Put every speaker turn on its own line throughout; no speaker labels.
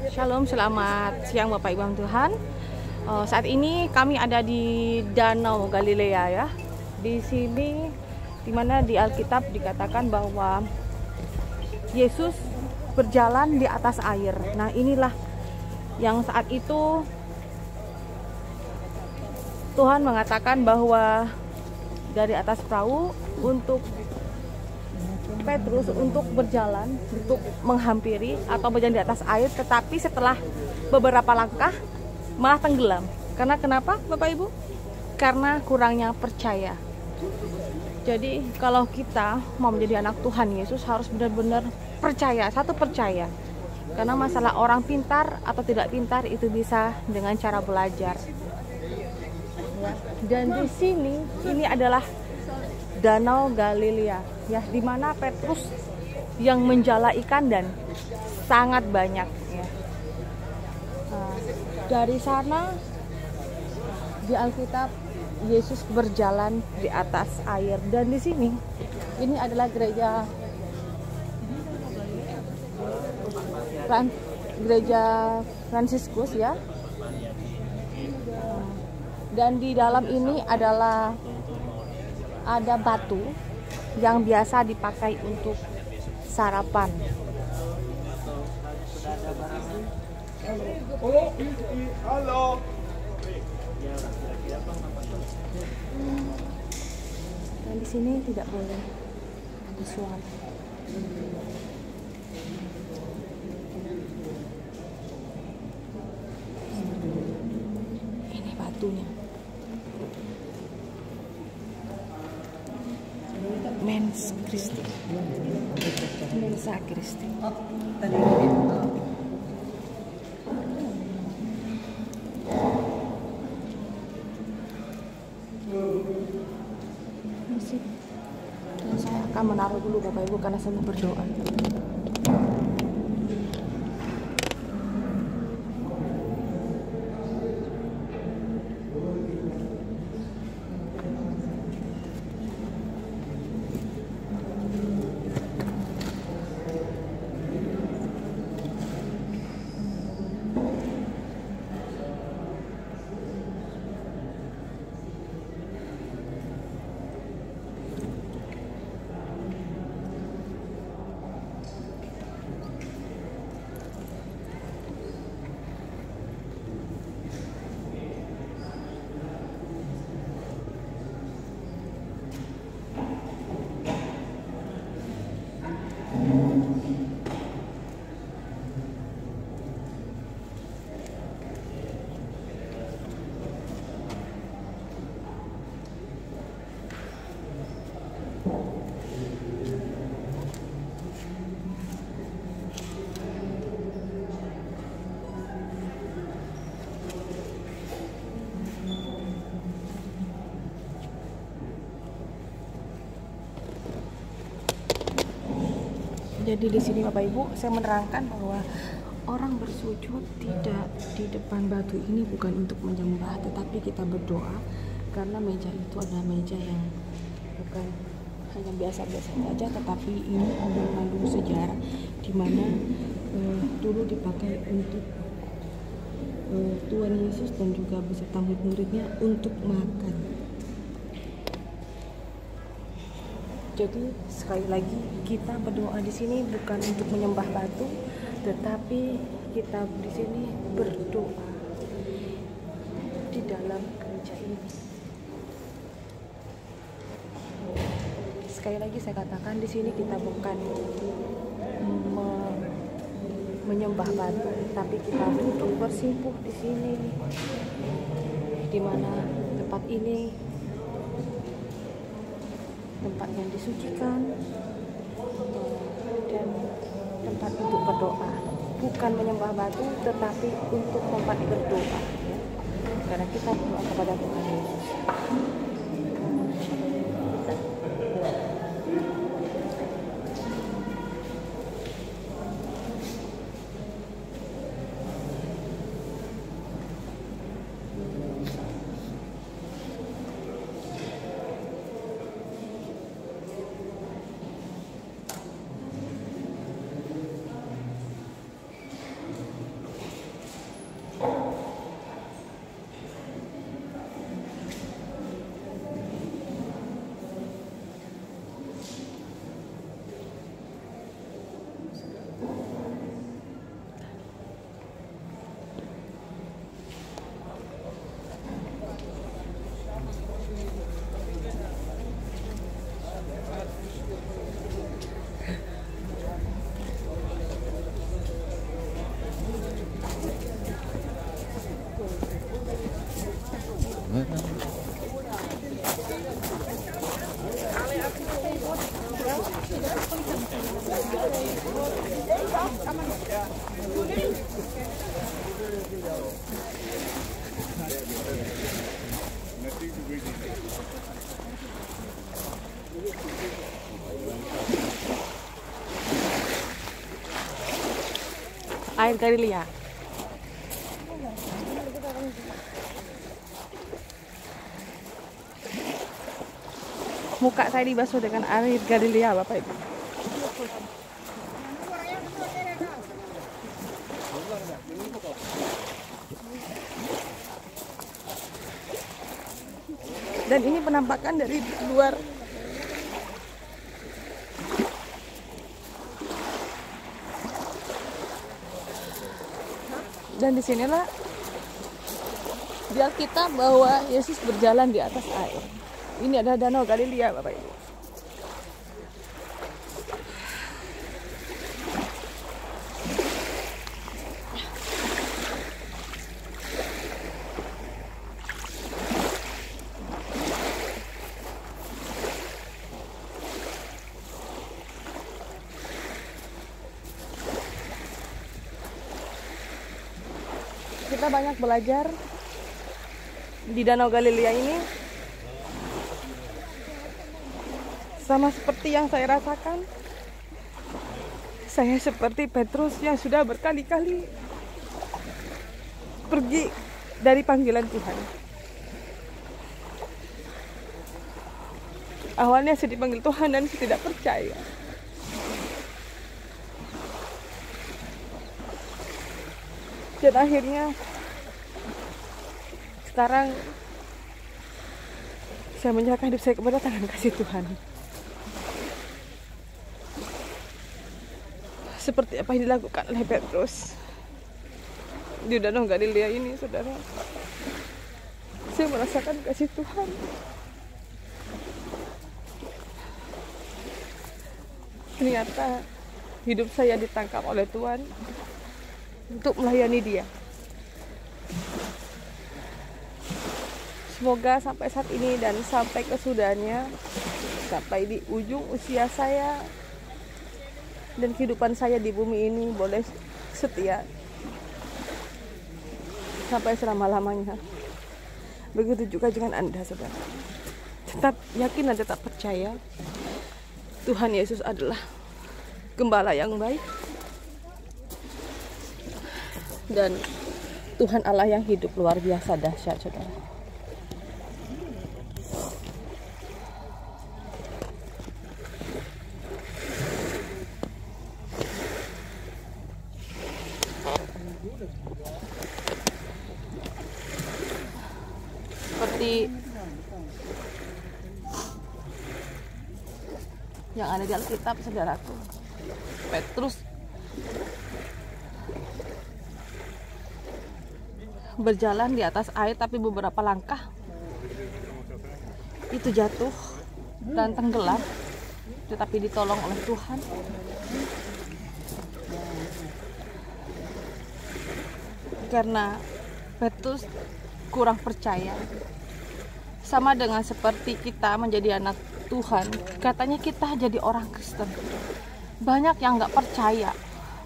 Shalom, selamat siang Bapak Ibu Tuhan. Saat ini kami ada di Danau Galilea ya. Di sini dimana di Alkitab dikatakan bahwa Yesus berjalan di atas air. Nah, inilah yang saat itu Tuhan mengatakan bahwa dari atas perahu untuk Petrus untuk berjalan, untuk menghampiri atau berjalan di atas air, tetapi setelah beberapa langkah malah tenggelam. Karena kenapa Bapak Ibu? Karena kurangnya percaya. Jadi kalau kita mau menjadi anak Tuhan Yesus harus benar-benar percaya, satu percaya. Karena masalah orang pintar atau tidak pintar itu bisa dengan cara belajar. Dan di sini ini adalah Danau Galilea ya, di mana Petrus yang menjala ikan dan sangat banyak ya. Dari sana di Alkitab Yesus berjalan di atas air, dan di sini ini adalah gereja Fransiskus ya. Dan di dalam ini adalah ada batu yang biasa dipakai untuk sarapan.
Halo.
Dan di sini tidak boleh ada suara. Ini batunya. Mensa Christi. Mensa Christi. Dan saya akan menaruh dulu Bapak Ibu karena saya mau berdoa. Jadi di sini Bapak Ibu saya menerangkan bahwa orang bersujud tidak di depan batu ini bukan untuk menyembah, tetapi kita berdoa karena meja itu adalah meja yang bukan hanya biasa-biasa saja, tetapi ini mengandung sejarah di mana dulu dipakai untuk Tuhan Yesus dan juga beserta murid-muridnya untuk makan. Jadi sekali lagi kita berdoa di sini bukan untuk menyembah batu, tetapi kita di sini berdoa di dalam gereja ini. Sekali lagi saya katakan di sini kita bukan menyembah batu, tapi kita duduk bersimpuh di sini, di mana tempat ini tempat yang disucikan dan tempat untuk berdoa, bukan menyembah batu tetapi untuk tempat berdoa ya. Karena kita berdoa kepada Tuhan Yesus. air Galilea. Muka saya dibasuh dengan air Galilea, Bapak Ibu. Dan ini penampakan dari luar. Dan disinilah di Alkitab bahwa Yesus berjalan di atas air. Ini adalah Danau Galilea, Bapak Ibu. Kita banyak belajar di Danau Galilea ini, sama seperti yang saya rasakan. Saya seperti Petrus yang sudah berkali-kali pergi dari panggilan Tuhan. Awalnya saya dipanggil Tuhan dan saya tidak percaya. Dan akhirnya sekarang saya menyerahkan hidup saya kepada tangan kasih Tuhan. Seperti apa yang dilakukan oleh Petrus di Danau Galilea ini, saudara. Saya merasakan kasih Tuhan. Ternyata hidup saya ditangkap oleh Tuhan untuk melayani Dia. Semoga sampai saat ini dan sampai kesudahannya, sampai di ujung usia saya dan kehidupan saya di bumi ini, boleh setia sampai selama-lamanya. Begitu juga dengan Anda, saudara. Tetap yakin dan tetap percaya Tuhan Yesus adalah Gembala yang baik, dan Tuhan Allah yang hidup luar biasa dahsyat, saudara. Seperti yang ada di Alkitab, saudaraku, Petrus berjalan di atas air, tapi beberapa langkah itu jatuh dan tenggelam, tetapi ditolong oleh Tuhan. Karena Petrus kurang percaya. Sama dengan seperti kita menjadi anak Tuhan, katanya kita jadi orang Kristen. Banyak yang gak percaya,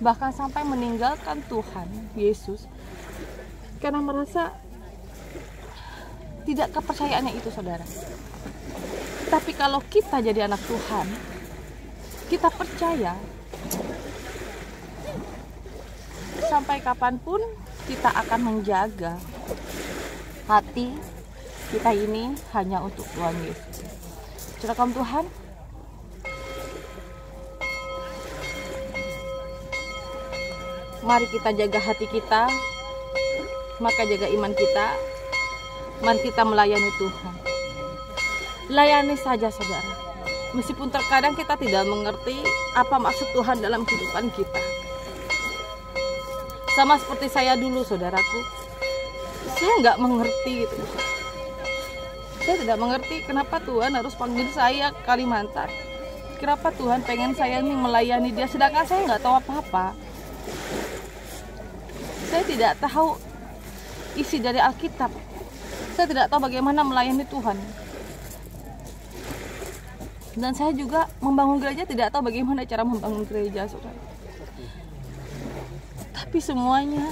bahkan sampai meninggalkan Tuhan Yesus karena merasa tidak kepercayaannya itu, saudara. Tapi kalau kita jadi anak Tuhan, kita percaya sampai kapanpun kita akan menjaga hati kita ini hanya untuk Tuhan Yesus. Saudara kaum Tuhan, mari kita jaga hati kita, maka jaga iman kita. Mari kita melayani Tuhan. Layani saja, saudara. Meskipun terkadang kita tidak mengerti apa maksud Tuhan dalam kehidupan kita. Sama seperti saya dulu, saudaraku. Saya nggak mengerti gitu. Saya tidak mengerti kenapa Tuhan harus panggil saya ke Kalimantan. Kenapa Tuhan pengen saya ini melayani Dia, sedangkan saya nggak tahu apa-apa. Saya tidak tahu isi dari Alkitab. Saya tidak tahu bagaimana melayani Tuhan. Dan saya juga membangun gereja tidak tahu bagaimana cara membangun gereja, saudara. Tapi semuanya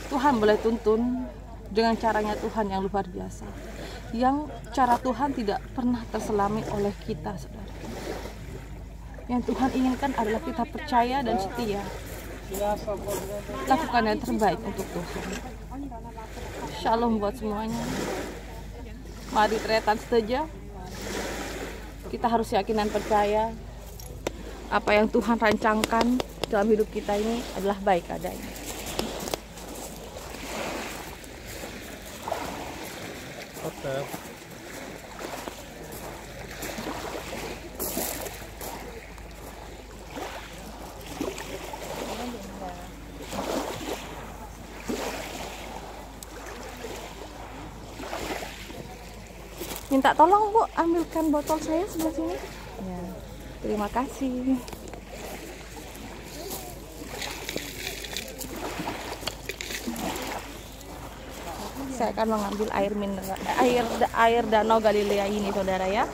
Tuhan boleh tuntun dengan caranya Tuhan yang luar biasa. Yang cara Tuhan tidak pernah terselami oleh kita, saudara. Yang Tuhan inginkan adalah kita percaya dan setia. lakukan yang terbaik untuk Tuhan. Shalom buat semuanya. Mari Tretan setuju. Kita harus yakin dan percaya apa yang Tuhan rancangkan dalam hidup kita ini adalah baik adanya.
Oke.
Minta tolong Bu, ambilkan botol saya sebelah sini. Ya, terima kasih. Saya akan mengambil air mineral, air Danau Galilea ini, saudara ya.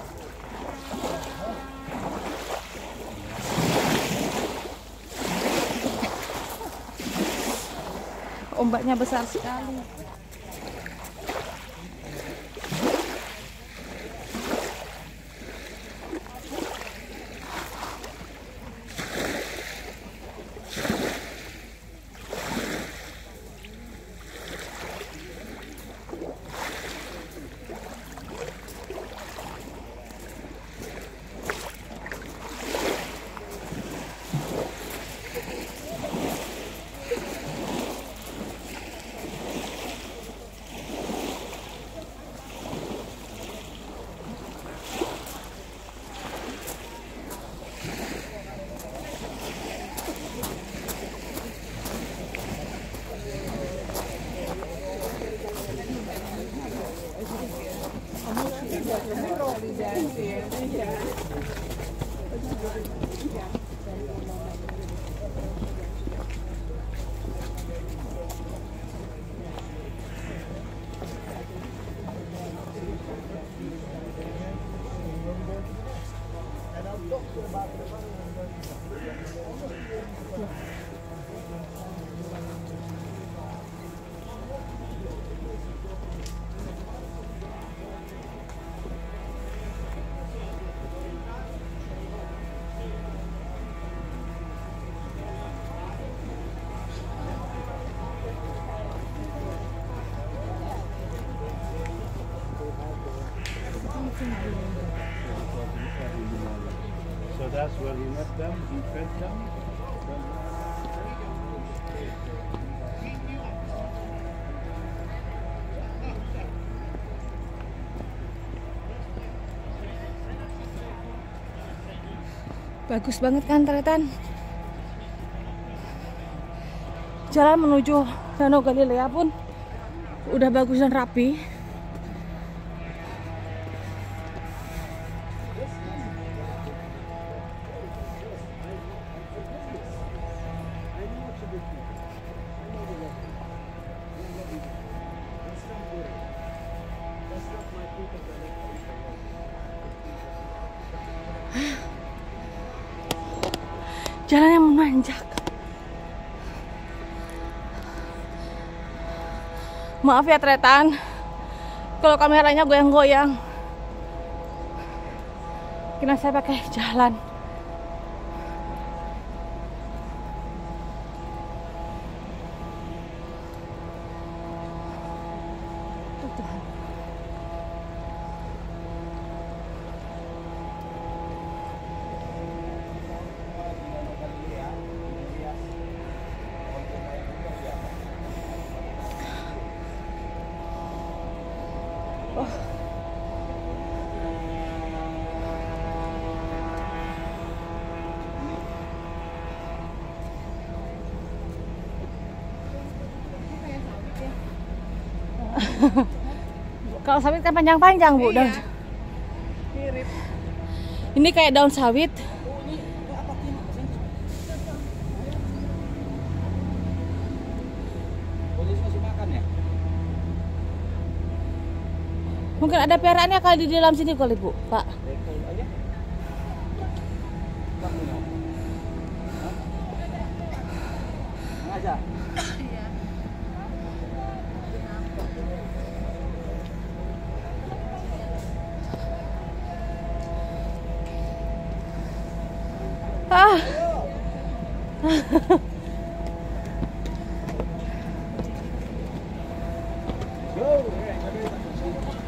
Ombaknya besar sekali.
So that's where we met them, we fed them.
Bagus banget kan Tretan? Jalan menuju Danau Galilea pun udah bagus dan rapi. Jalan yang menanjak. Maaf ya Tretan, kalau kameranya goyang-goyang. Karena saya pakai jalan. Kalau sawit kan panjang-panjang Bu, daun.
Mirip.
Ini kayak daun sawit.
Polisi masih makan ya?
Mungkin ada piaraannya kali di dalam sini kali Bu, Pak.
Dekol aja. Kamu mau? Aja.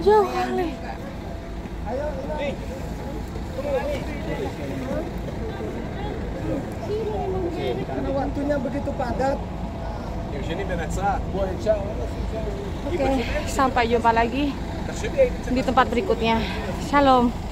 Jauh kali.
Karena waktunya begitu padat.
Oke, sampai jumpa lagi di tempat berikutnya. Shalom.